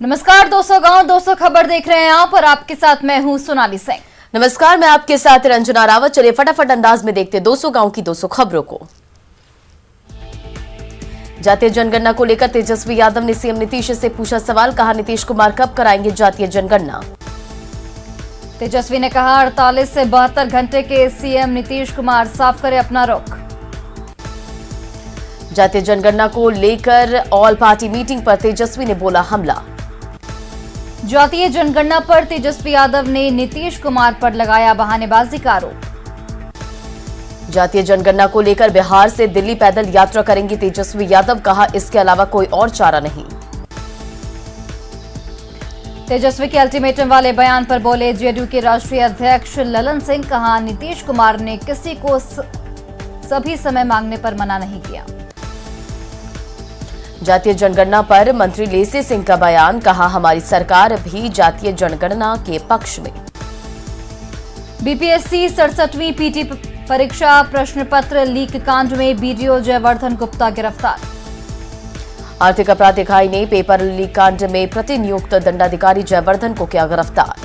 नमस्कार दोस्तों, गांव 200 खबर देख रहे हैं आप और आपके साथ मैं हूं सोनाली सिंह। नमस्कार, मैं आपके साथ रंजना रावत। चलिए फटाफट अंदाज में देखते 200 गांव की 200 खबरों को। जातीय जनगणना को लेकर तेजस्वी यादव ने सीएम नीतीश से पूछा सवाल, कहा नीतीश कुमार कब कराएंगे जातीय जनगणना। तेजस्वी ने कहा 48 से 72 घंटे के सीएम नीतीश कुमार, साफ करे अपना रुख। जातीय जनगणना को लेकर ऑल पार्टी मीटिंग पर तेजस्वी ने बोला हमला। जातीय जनगणना पर तेजस्वी यादव ने नीतीश कुमार पर लगाया बहानेबाजी का आरोप। जातीय जनगणना को लेकर बिहार से दिल्ली पैदल यात्रा करेंगे तेजस्वी यादव, कहा इसके अलावा कोई और चारा नहीं। तेजस्वी के अल्टीमेटम वाले बयान पर बोले जेडीयू के राष्ट्रीय अध्यक्ष ललन सिंह, कहा नीतीश कुमार ने किसी को सभी समय मांगने पर मना नहीं किया। जातीय जनगणना पर मंत्री लेसी सिंह का बयान, कहा हमारी सरकार भी जातीय जनगणना के पक्ष में। बीपीएससी 67वीं पीटी परीक्षा प्रश्न पत्र लीक कांड में बीडीओ जयवर्धन गुप्ता गिरफ्तार। आर्थिक अपराध इकाई ने पेपर लीक कांड में प्रतिनियुक्त दंडाधिकारी जयवर्धन को किया गिरफ्तार।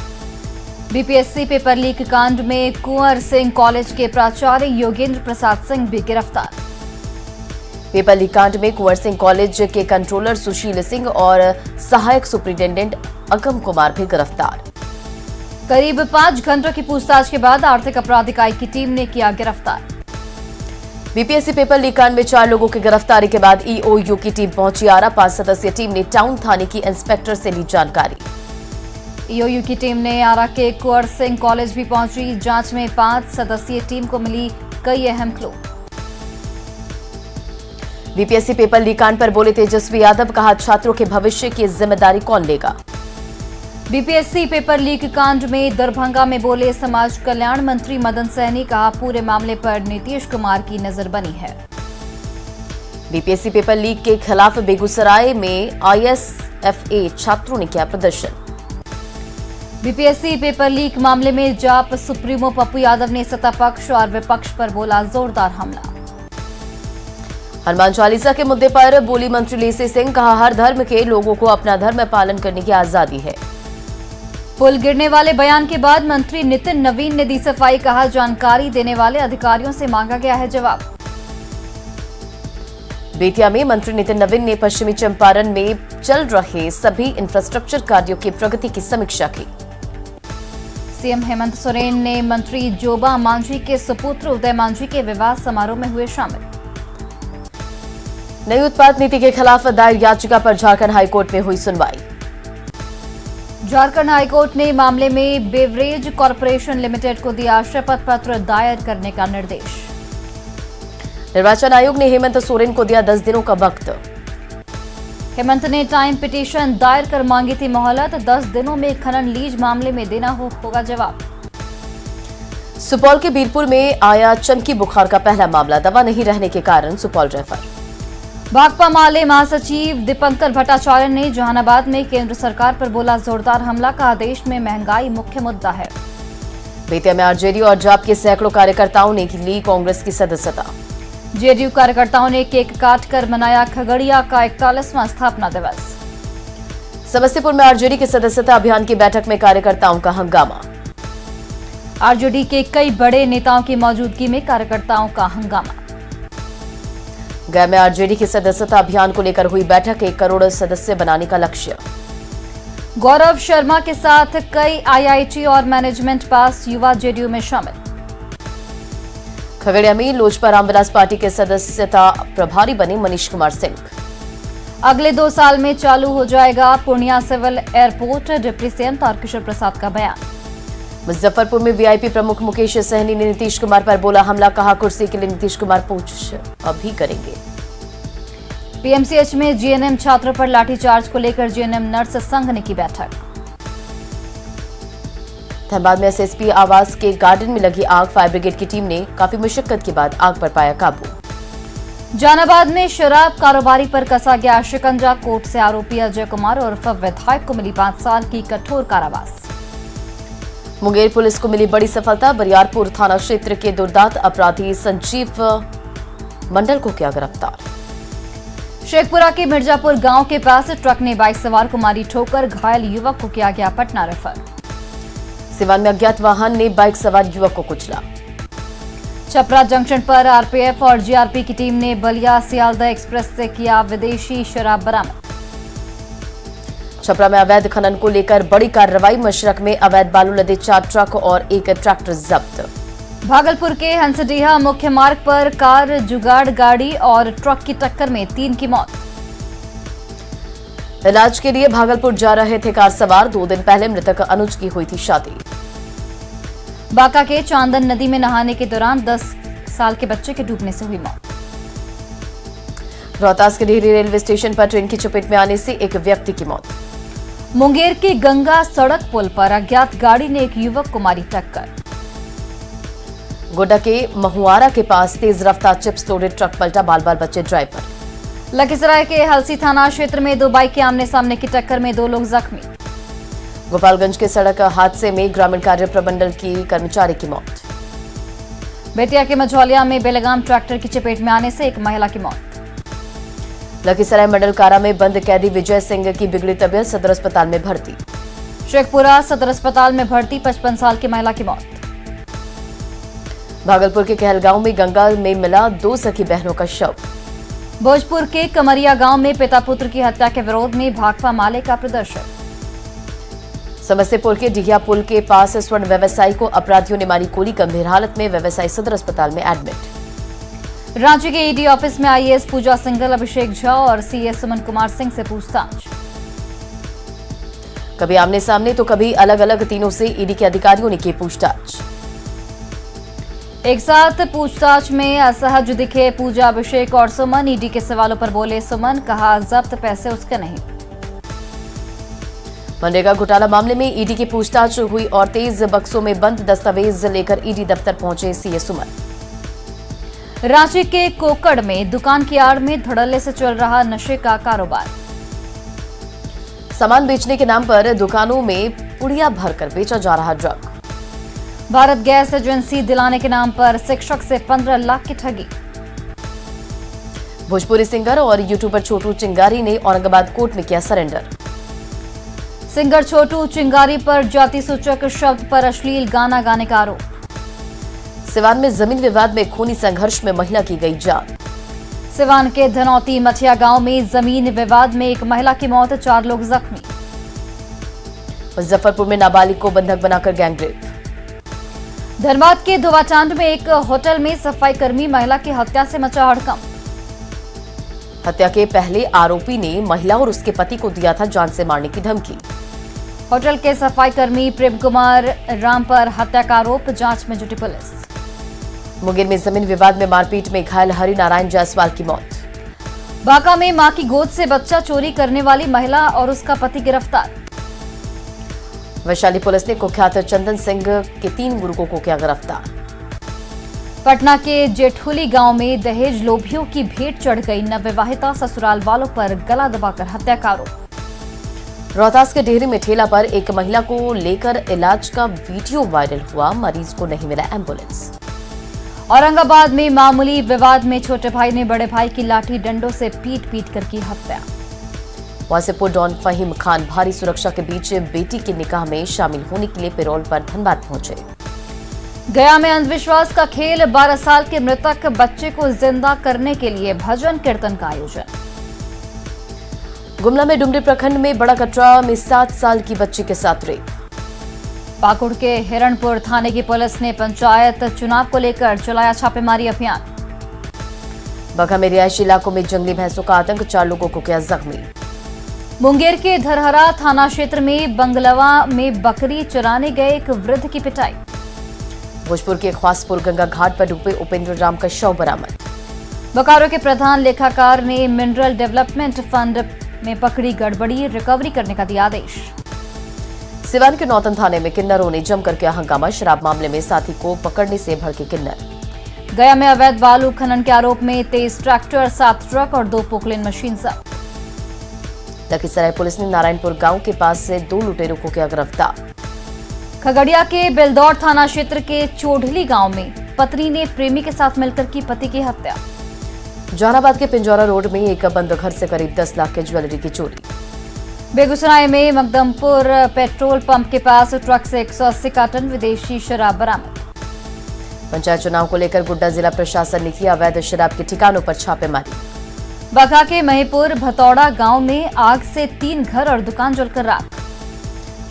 बीपीएससी पेपर लीक कांड में कुंवर सिंह कॉलेज के प्राचार्य योगेंद्र प्रसाद सिंह भी गिरफ्तार। पेपर लीक कांड में कुंवर सिंह कॉलेज के कंट्रोलर सुशील सिंह और सहायक सुपरिटेंडेंट अगम कुमार भी गिरफ्तार। करीब 5 घंटों की पूछताछ के बाद आर्थिक अपराध इकाई की टीम ने किया गिरफ्तार। बीपीएससी पेपर लीक कांड में 4 लोगों की गिरफ्तारी के बाद ईओयू की टीम पहुंची आरा। 5 सदस्यीय टीम ने टाउन थाने की इंस्पेक्टर से ली जानकारी। ईओयू की टीम ने आरा के कुंवर सिंह कॉलेज भी पहुंची। जांच में 5 सदस्यीय टीम को मिली कई अहम क्लू। बीपीएससी पेपर लीक कांड पर बोले तेजस्वी यादव, कहा छात्रों के भविष्य की जिम्मेदारी कौन लेगा। बीपीएससी पेपर लीक कांड में दरभंगा में बोले समाज कल्याण मंत्री मदन सहनी, कहा पूरे मामले पर नीतीश कुमार की नजर बनी है। बीपीएससी पेपर लीक के खिलाफ बेगूसराय में आईएसएफए छात्रों ने किया प्रदर्शन। बीपीएससी पेपर लीक मामले में जाप सुप्रीमो पप्पू यादव ने सत्ता पक्ष और विपक्ष पर बोला जोरदार हमला। हनुमान चालीसा के मुद्दे पर बोली मंत्री लेसी सिंह, कहा हर धर्म के लोगों को अपना धर्म पालन करने की आजादी है। पुल गिरने वाले बयान के बाद मंत्री नितिन नवीन ने दी सफाई, कहा जानकारी देने वाले अधिकारियों से मांगा गया है जवाब। बेतिया में मंत्री नितिन नवीन ने पश्चिमी चंपारण में चल रहे सभी इंफ्रास्ट्रक्चर कार्यों की प्रगति की समीक्षा की। सीएम हेमंत सोरेन ने मंत्री जोबा मांझी के सुपुत्र उदय मांझी के विवाह समारोह में हुए शामिल। नई उत्पाद नीति के खिलाफ दायर याचिका पर झारखंड हाईकोर्ट में हुई सुनवाई। झारखंड हाईकोर्ट ने मामले में बेवरेज कॉर्पोरेशन लिमिटेड को दिया शपथ पत्र दायर करने का निर्देश। निर्वाचन आयोग ने हेमंत सोरेन को दिया 10 दिनों का वक्त। हेमंत ने टाइम पिटीशन दायर कर मांगी थी मोहलत। 10 दिनों में खनन लीज मामले में देना होगा जवाब। सुपौल के बीरपुर में आया चमकी बुखार का पहला मामला, दवा नहीं रहने के कारण सुपौल रेफर। भाकपा माले महासचिव दीपंकर भट्टाचार्य ने जहानाबाद में केंद्र सरकार पर बोला जोरदार हमला, कहा देश में महंगाई मुख्य मुद्दा है। बेतिया में आरजेडी और जाप के सैकड़ों कार्यकर्ताओं ने ली कांग्रेस की सदस्यता। जेडीयू कार्यकर्ताओं ने केक काटकर मनाया खगड़िया का 41वां स्थापना दिवस। समस्तीपुर में आरजेडी के सदस्यता अभियान की बैठक में कार्यकर्ताओं का हंगामा। आरजेडी के कई बड़े नेताओं की मौजूदगी में कार्यकर्ताओं का हंगामा। गया में आरजेडी की सदस्यता अभियान को लेकर हुई बैठक, 1 करोड़ सदस्य बनाने का लक्ष्य। गौरव शर्मा के साथ कई आईआईटी और मैनेजमेंट पास युवा जेडीयू में शामिल। खगड़िया में लोजपा रामविलास पार्टी के सदस्यता प्रभारी बने मनीष कुमार सिंह। अगले 2 साल में चालू हो जाएगा Purnia civil airport, deputy CM Tarkishore Prasad का बयान। मुजफ्फरपुर में वीआईपी प्रमुख मुकेश सहनी ने नीतीश कुमार पर बोला हमला, कहा कुर्सी के लिए नीतीश कुमार पूछ अभी करेंगे। पीएमसीएच में जीएनएम छात्रों पर लाठीचार्ज को लेकर जीएनएम नर्स संघ ने की बैठक। धनबाद में एसएसपी आवास के गार्डन में लगी आग, फायर ब्रिगेड की टीम ने काफी मुशक्कत के बाद आग पर पाया काबू। जहानाबाद में शराब कारोबारी पर कसा गया शिकंजा, कोर्ट से आरोपी अजय कुमार उर्फ विधायक को मिली 5 साल की कठोर कारावास। मुंगेर पुलिस को मिली बड़ी सफलता, बरियारपुर थाना क्षेत्र के दुर्दांत अपराधी संजीव मंडल को किया गिरफ्तार। शेखपुरा के मिर्जापुर गांव के पास ट्रक ने बाइक सवार को मारी ठोकर, घायल युवक को किया गया पटना रेफर। सिवान में अज्ञात वाहन ने बाइक सवार युवक को कुचला। छपरा जंक्शन पर आरपीएफ और जीआरपी की टीम ने बलिया सियालदह एक्सप्रेस से किया विदेशी शराब बरामद। छपरा में अवैध खनन को लेकर बड़ी कार्रवाई, मशरक में अवैध बालू लदे 4 ट्रक और 1 ट्रैक्टर जब्त। भागलपुर के हंसडीहा मुख्य मार्ग पर कार जुगाड़ गाड़ी और ट्रक की टक्कर में 3 की मौत। इलाज के लिए भागलपुर जा रहे थे कार सवार, 2 दिन पहले मृतक अनुज की हुई थी शादी। बांका के चांदन नदी में नहाने के दौरान 10 साल के बच्चे के डूबने से हुई मौत। रोहतास के डिहरी रेलवे स्टेशन पर ट्रेन की चपेट में आने से एक व्यक्ति की मौत। मुंगेर के गंगा सड़क पुल पर अज्ञात गाड़ी ने एक युवक को मारी टक्कर। गोड्डा के महुआरा के पास तेज रफ्तार चिप्स लोडेड ट्रक पलटा, बाल बाल बचे ड्राइवर। लखीसराय के हलसी थाना क्षेत्र में 2 बाइक के आमने सामने की टक्कर में 2 लोग जख्मी। गोपालगंज के सड़क हादसे में ग्रामीण कार्य प्रमंडल की कर्मचारी की मौत। बेतिया के मझौलिया में बेलगाम ट्रैक्टर की चपेट में आने से एक महिला की मौत। लखीसराय मंडल कारा में बंद कैदी विजय सिंह की बिगड़ी तबीयत, सदर अस्पताल में भर्ती। शेखपुरा सदर अस्पताल में भर्ती 55 साल की महिला की मौत। भागलपुर के कहलगांव में गंगा में मिला 2 सखी बहनों का शव। भोजपुर के कमरिया गांव में पिता पुत्र की हत्या के विरोध में भाकपा माले का प्रदर्शन। समस्तीपुर के डिहिया पुल के पास स्वर्ण व्यवसायी को अपराधियों ने मारी गोली, गंभीर हालत में व्यवसायी सदर अस्पताल में एडमिट। रांची के ईडी ऑफिस में आईएएस पूजा सिंघल, अभिषेक झा और सीएस सुमन कुमार सिंह से पूछताछ। कभी आमने सामने तो कभी अलग अलग तीनों से ईडी के अधिकारियों ने की पूछताछ। एक साथ पूछताछ में असहज दिखे पूजा, अभिषेक और सुमन। ईडी के सवालों पर बोले सुमन, कहा जब्त पैसे उसके नहीं। मनरेगा घोटाला मामले में ईडी की पूछताछ हुई और तेज बक्सों में बंद दस्तावेज लेकर ईडी दफ्तर पहुंचे सीएस सुमन। रांची के कोकड़ में दुकान की आड़ में धड़ल्ले से चल रहा नशे का कारोबार। सामान बेचने के नाम पर दुकानों में पुड़िया भरकर बेचा जा रहा ड्रग। भारत गैस एजेंसी दिलाने के नाम पर शिक्षक से 15 लाख की ठगी। भोजपुरी सिंगर और यूट्यूबर छोटू चिंगारी ने औरंगाबाद कोर्ट में किया सरेंडर। सिंगर छोटू चिंगारी पर जाति सूचक शब्द पर अश्लील गाना गाने का आरोप। सिवान में जमीन विवाद में खूनी संघर्ष में महिला की गई जान। सिवान के धनौती मठिया गांव में जमीन विवाद में एक महिला की मौत, 4 लोग जख्मी। मुजफ्फरपुर में नाबालिग को बंधक बनाकर गैंगरेप। धनबाद के धोवाटांड में एक होटल में सफाई कर्मी महिला की हत्या से मचा हड़कंप। हत्या के पहले आरोपी ने महिला और उसके पति को दिया था जान से मारने की धमकी। होटल के सफाई कर्मी प्रेम कुमार राम पर हत्या का आरोप, जांच में जुटी पुलिस। मुंगेर में जमीन विवाद में मारपीट में घायल हरिनारायण जायसवाल की मौत। बांका में मां की गोद से बच्चा चोरी करने वाली महिला और उसका पति गिरफ्तार। वैशाली पुलिस ने कुख्यात चंदन सिंह के 3 गुर्गों को किया गिरफ्तार। पटना के जेठुली गांव में दहेज लोभियों की भेंट चढ़ गई नवविवाहिता, ससुराल वालों पर गला दबाकर हत्या का आरोप। रोहतास के डेहरी में ठेला पर एक महिला को लेकर इलाज का वीडियो वायरल हुआ, मरीज को नहीं मिला एम्बुलेंस। औरंगाबाद में मामूली विवाद में छोटे भाई ने बड़े भाई की लाठी डंडों से पीट कर की हत्या। वासेपुर डॉन फहीम खान भारी सुरक्षा के बीच बेटी के निकाह में शामिल होने के लिए पेरोल पर धनबाद पहुंचे। गया में अंधविश्वास का खेल, 12 साल के मृतक बच्चे को जिंदा करने के लिए भजन कीर्तन का आयोजन। गुमला में डुमरी प्रखंड में बड़ा कटरा में 7 साल की बच्ची के साथ रेप। पाकुड़ के हिरणपुर थाने की पुलिस ने पंचायत चुनाव को लेकर चलाया छापेमारी अभियान। बघा में रिहायशी इलाकों में जंगली भैंसों का आतंक, 4 लोगों को किया जख्मी। मुंगेर के धरहरा थाना क्षेत्र में बंगलवा में बकरी चराने गए एक वृद्ध की पिटाई। भोजपुर के ख्वासपुर गंगा घाट पर डूबे उपेंद्र राम का शव बरामद। बोकारो के प्रधान लेखाकार ने मिनरल डेवलपमेंट फंड में पकड़ी गड़बड़ी, रिकवरी करने का दिया आदेश। सिवान के नौतन थाने में किन्नरों ने जमकर किया हंगामा, शराब मामले में साथी को पकड़ने से भड़के किन्नर। गया में अवैध बालू खनन के आरोप में 23 ट्रैक्टर, 7 ट्रक और 2 पोकलेन मशीन जब्त। लखीसराय पुलिस ने नारायणपुर गांव के पास से 2 लुटेरों को किया गिरफ्तार। खगड़िया के बेलदौर थाना क्षेत्र के चोढली गांव में पत्नी ने प्रेमी के साथ मिलकर की पति की हत्या। जहानाबाद के पिंजौरा रोड में एक बंद घर से करीब 10 लाख के ज्वेलरी की चोरी। बेगूसराय में मकदमपुर पेट्रोल पंप के पास ट्रक से 180 कार्टन विदेशी शराब बरामद। पंचायत चुनाव को लेकर गोड्डा जिला प्रशासन ने की अवैध शराब के ठिकानों पर छापेमारी। बघा के महिपुर भतौड़ा गांव में आग से 3 घर और दुकान जलकर राख।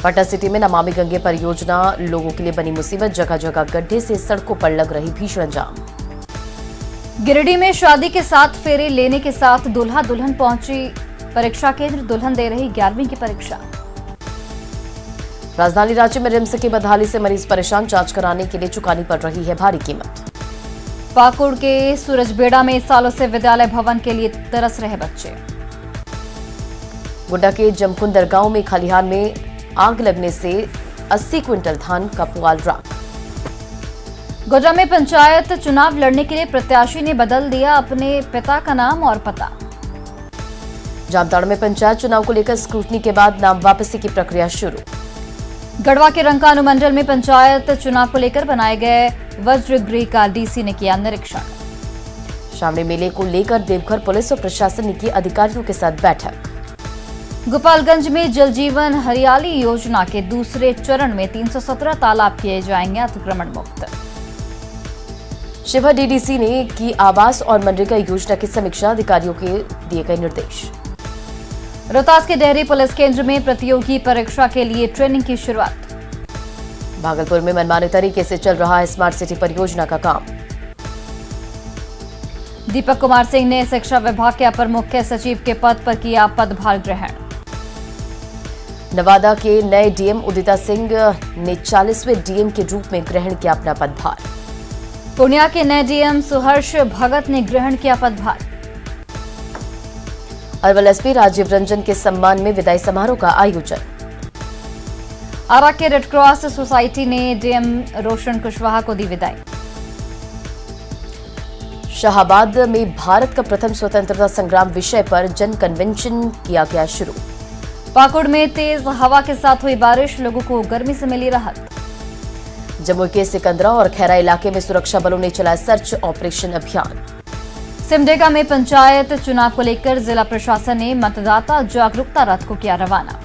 पटना सिटी में नमामि गंगे परियोजना लोगों के लिए बनी मुसीबत, जगह जगह गड्ढे से सड़कों पर लग रही भीषण जाम। गिरिडीह में शादी के 7 फेरे लेने के साथ दूल्हा दुल्हन पहुंची परीक्षा केंद्र, दुल्हन दे रही 11वीं की परीक्षा। राजधानी रांची में रिम्स की बदहाली से मरीज परेशान, जांच कराने के लिए चुकानी पड़ रही है भारी कीमत। पाकुड़ के सूरजबेड़ा में सालों से विद्यालय भवन के लिए तरस रहे बच्चे। गोड्डा के जमकुंदर गांव में खलिहान में आग लगने से 80 क्विंटल धान का पुआल राख। गोड्डा में पंचायत चुनाव लड़ने के लिए प्रत्याशी ने बदल दिया अपने पिता का नाम और पता। जामताड़ा में पंचायत चुनाव को लेकर स्क्रूटनी के बाद नाम वापसी की प्रक्रिया शुरू। गढ़वा के रंका अनुमंडल में पंचायत चुनाव को लेकर बनाए गए वज्रगृह का डीसी ने किया निरीक्षण। श्रावणी मेले को लेकर देवघर पुलिस और प्रशासन ने की अधिकारियों के साथ बैठक। गोपालगंज में जल जीवन हरियाली योजना के दूसरे चरण में 317 तालाब किए जाएंगे अतिक्रमण मुक्त। शिवहर डीडीसी ने की आवास और मनरेगा योजना की समीक्षा, अधिकारियों के दिए गए निर्देश। रोहतास के डेहरी पुलिस केंद्र में प्रतियोगी परीक्षा के लिए ट्रेनिंग की शुरुआत। भागलपुर में मनमाने तरीके से चल रहा है स्मार्ट सिटी परियोजना का काम। दीपक कुमार सिंह ने शिक्षा विभाग के अपर मुख्य सचिव के पद पर किया पदभार ग्रहण। नवादा के नए डीएम उदिता सिंह ने 40वें डीएम के रूप में ग्रहण किया अपना पदभार। पूर्णिया के नए डीएम सुहर्ष भगत ने ग्रहण किया पदभार। अरवल एसपी राजीव रंजन के सम्मान में विदाई समारोह का आयोजन। आरा के रेडक्रॉस सोसाइटी ने डीएम रोशन कुशवाहा को दी विदाई। शाहाबाद में भारत का प्रथम स्वतंत्रता संग्राम विषय पर जन कन्वेंशन किया गया शुरू। पाकुड़ में तेज हवा के साथ हुई बारिश, लोगों को गर्मी से मिली राहत। जमुई के सिकंदरा और खैरा इलाके में सुरक्षा बलों ने चलाया सर्च ऑपरेशन अभियान। सिमडेगा में पंचायत चुनाव को लेकर जिला प्रशासन ने मतदाता जागरूकता रथ को किया रवाना।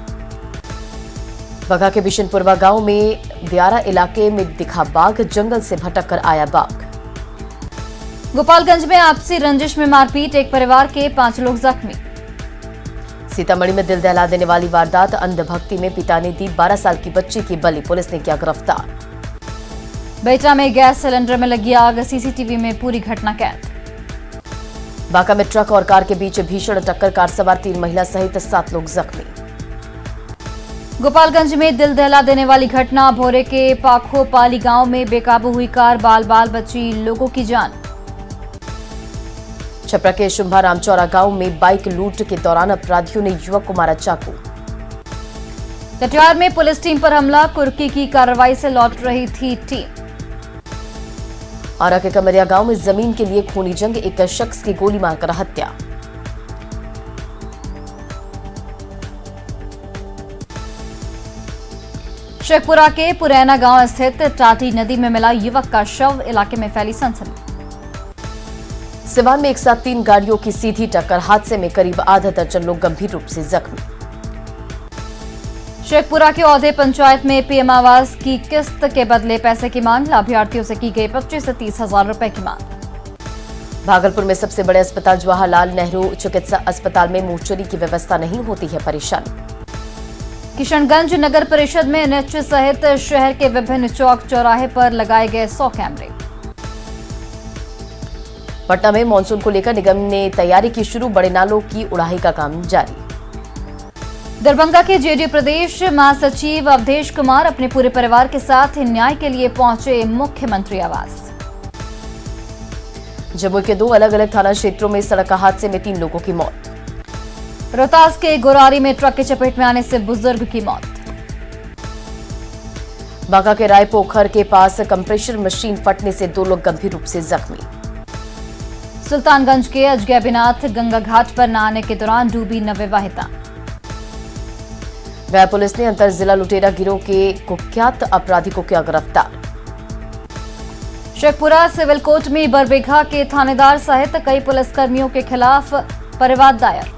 बघा के बिशनपुरवा गांव में दियारा इलाके में दिखा बाघ, जंगल से भटक कर आया बाघ। गोपालगंज में आपसी रंजिश में मारपीट, एक परिवार के 5 लोग जख्मी। सीतामढ़ी में दिल दहला देने वाली वारदात, अंधभक्ति में पिता ने दी 12 साल की बच्ची की बलि, पुलिस ने किया गिरफ्तार। बेटा में गैस सिलेंडर में लगी आग, सीसीटीवी में पूरी घटना कैद। बांका में ट्रक और कार के बीच भीषण टक्कर, कार सवार 3 महिला सहित 7 लोग जख्मी। गोपालगंज में दिल दहला देने वाली घटना, भोरे के पाखोपाली गांव में बेकाबू हुई कार, बाल बची लोगों की जान। छपरा के शुंभा रामचौरा गांव में बाइक लूट के दौरान अपराधियों ने युवक को मारा चाकू। कटिहार में पुलिस टीम पर हमला, कुर्की की कार्रवाई से लौट रही थी टीम। आरा के कमरिया गांव में जमीन के लिए खूनी जंग, एक शख्स की गोली मारकर हत्या। शेखपुरा के पुरैना गांव स्थित टाटी नदी में मिला युवक का शव, इलाके में फैली सनसनी। सिवान में एक साथ 3 गाड़ियों की सीधी टक्कर, हादसे में करीब आधा दर्जन लोग गंभीर रूप से जख्मी। शेखपुरा के औधे पंचायत में पीएम आवास की किस्त के बदले पैसे की मांग, लाभार्थियों से की गई 25 से 30 हजार रुपए की मांग। भागलपुर में सबसे बड़े अस्पताल जवाहरलाल नेहरू चिकित्सा अस्पताल में मोर्चरी की व्यवस्था नहीं होती है परेशानी। किशनगंज नगर परिषद में एनएच सहित शहर के विभिन्न चौक चौराहे पर लगाए गए 100 कैमरे। पटना में मानसून को लेकर निगम ने तैयारी की शुरू, बड़े नालों की उड़ाई का काम जारी। दरभंगा के जेडीयू प्रदेश महासचिव अवधेश कुमार अपने पूरे परिवार के साथ न्याय के लिए पहुंचे मुख्यमंत्री आवास। जमुई के 2 अलग अलग थाना क्षेत्रों में सड़क हादसे में 3 लोगों की मौत। रोहतास के गोरारी में ट्रक की चपेट में आने से बुजुर्ग की मौत। बांका के रायपोखर के पास कंप्रेशर मशीन फटने से 2 लोग गंभीर रूप से जख्मी। सुल्तानगंज के अजगैबीनाथ गंगा घाट पर नहाने के दौरान डूबी नवविवाहिता। गया पुलिस ने अंतर जिला लुटेरा गिरोह के कुख्यात अपराधी को किया गिरफ्तार। शेखपुरा सिविल कोर्ट में बरबीघा के थानेदार सहित कई पुलिसकर्मियों के खिलाफ परिवाद दायर।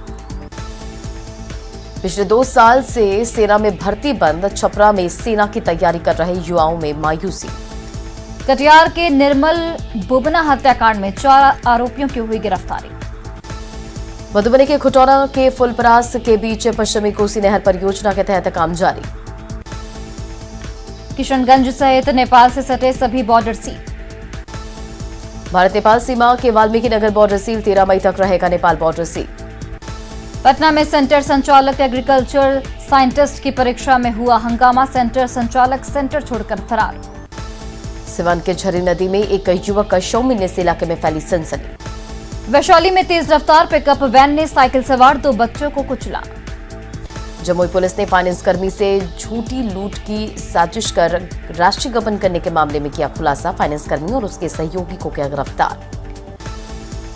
पिछले 2 साल से सेना में भर्ती बंद, छपरा में सेना की तैयारी कर रहे युवाओं में मायूसी। कटिहार के निर्मल बुबना हत्याकांड में 4 आरोपियों की हुई गिरफ्तारी। मधुबनी के खुटौरा के फुलपरास के बीच पश्चिमी कोसी नहर परियोजना के तहत काम जारी। किशनगंज सहित नेपाल से सटे सभी बॉर्डर सील। भारत नेपाल सीमा के वाल्मीकि नगर बॉर्डर सील, 13 मई तक रहेगा नेपाल बॉर्डर सील। पटना में सेंटर संचालक एग्रीकल्चर साइंटिस्ट की परीक्षा में हुआ हंगामा, सेंटर संचालक सेंटर छोड़कर फरार। सिवान के झरी नदी में एक युवक का शव मिलने से इलाके में फैली सनसनी। वैशाली में तेज रफ्तार पिकअप वैन ने साइकिल सवार 2 बच्चों को कुचला। जमुई पुलिस ने फाइनेंस कर्मी से झूठी लूट की साजिश कर राशि गबन करने के मामले में किया खुलासा, फाइनेंस कर्मी और उसके सहयोगी को किया गिरफ्तार।